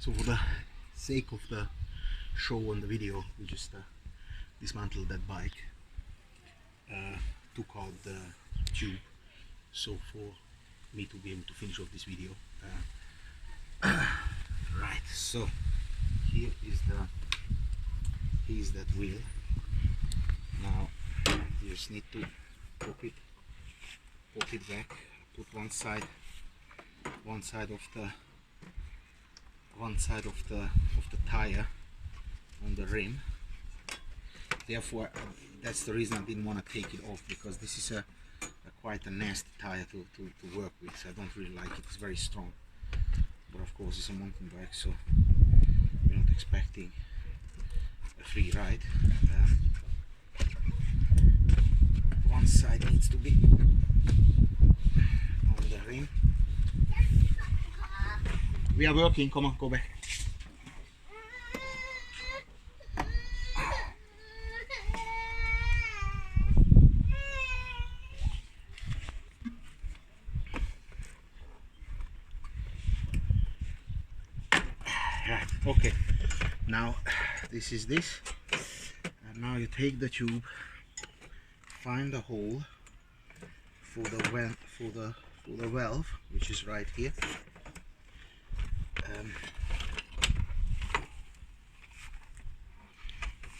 So for the sake of the show and the video, we just dismantled that bike, took out the tube, so for me to be able to finish off this video. Right, so here is that wheel. Now you just need to poke it back, put one side of the tire on the rim. Therefore, that's the reason I didn't want to take it off, because this is a quite a nasty tire to work with. So I don't really like it. It's very strong, but of course it's a mountain bike, so we're not expecting a free ride. One side needs to be on the rim. We are working, come on, go back. Right, okay, now this is this, and now you take the tube, find the hole for the valve, which is right here.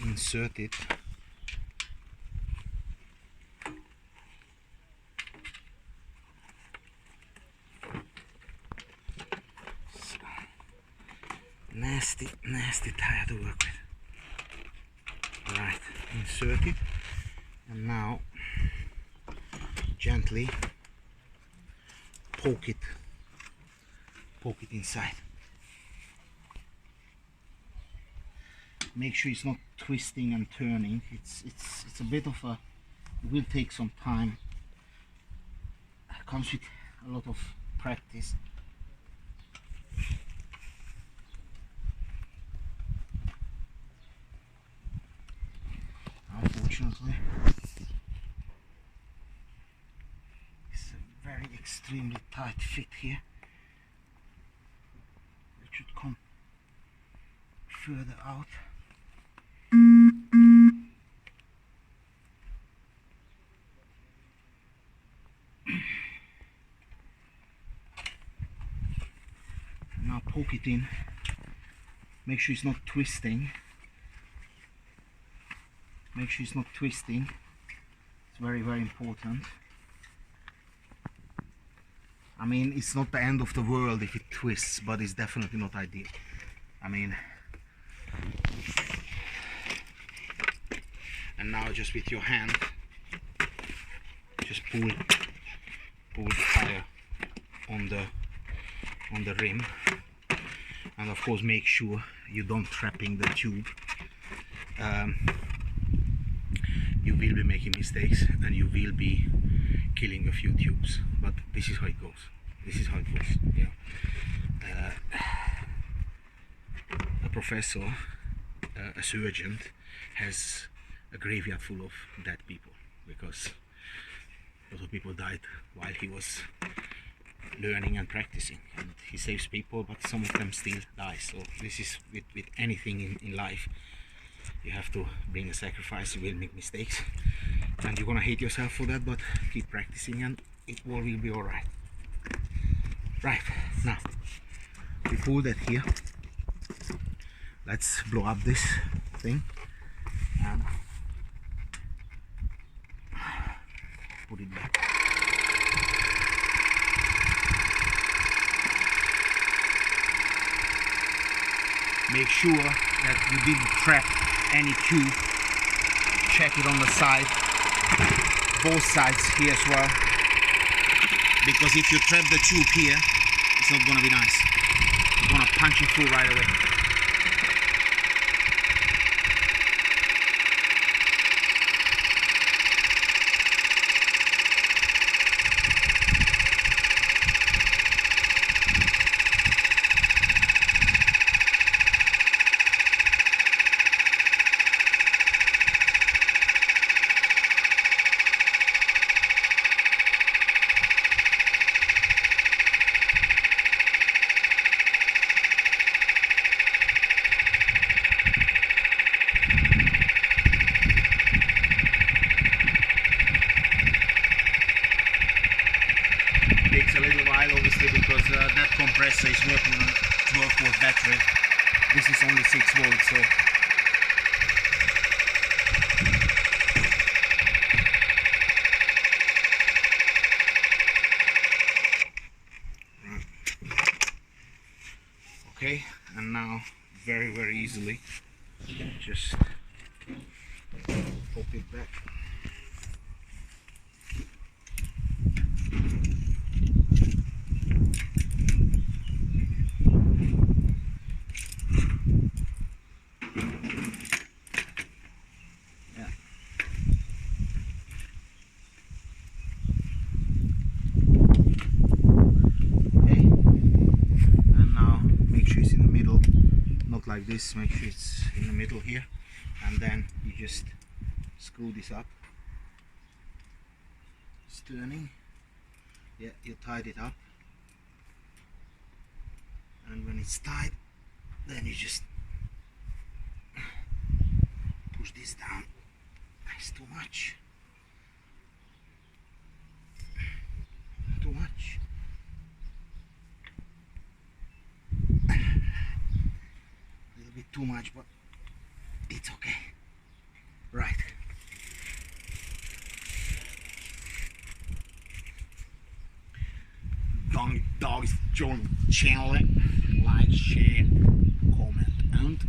Insert it, nasty tire to work with. Right, insert it, and now gently poke it inside. Make sure it's not twisting and turning. It's a bit of a, it will take some time. It comes with a lot of practice. Unfortunately, it's a very extremely tight fit here. It should come further out. Now poke it in. Make sure it's not twisting. Make sure it's not twisting. It's very, very important. I mean, it's not the end of the world if it twists, but it's definitely not ideal. I mean, and now just with your hand, just pull the tire on the rim, and of course make sure you don't trapping the tube. You will be making mistakes and you will be killing a few tubes, but this is how it goes. This is how it goes. Yeah. A professor, a surgeon, has a graveyard full of dead people, because a lot of people died while he was learning and practicing, and he saves people, but some of them still die. So this is with anything in life. You have to bring a sacrifice. You will make mistakes and you're gonna hate yourself for that, but keep practicing and it all will be all right. Right, now we pull that here. Let's blow up this thing and put it back. Make sure that you didn't trap any tube. Check it on the side, both sides here as well, because if you trap the tube here, it's not gonna be nice. It's gonna punch it through right away. compressor is working on 12-volt battery. This is only 6 volts, so okay, and now very easily just pop it back. Yeah. Okay, and now make sure it's in the middle, not like this, make sure it's in the middle here, and then you just screw this up. It's turning. Yeah, you tied it up, and when it's tied, then you just push this down. It's too much. Too much. A little bit too much, but it's okay. Right. Dogs join the channel, like, share, comment, and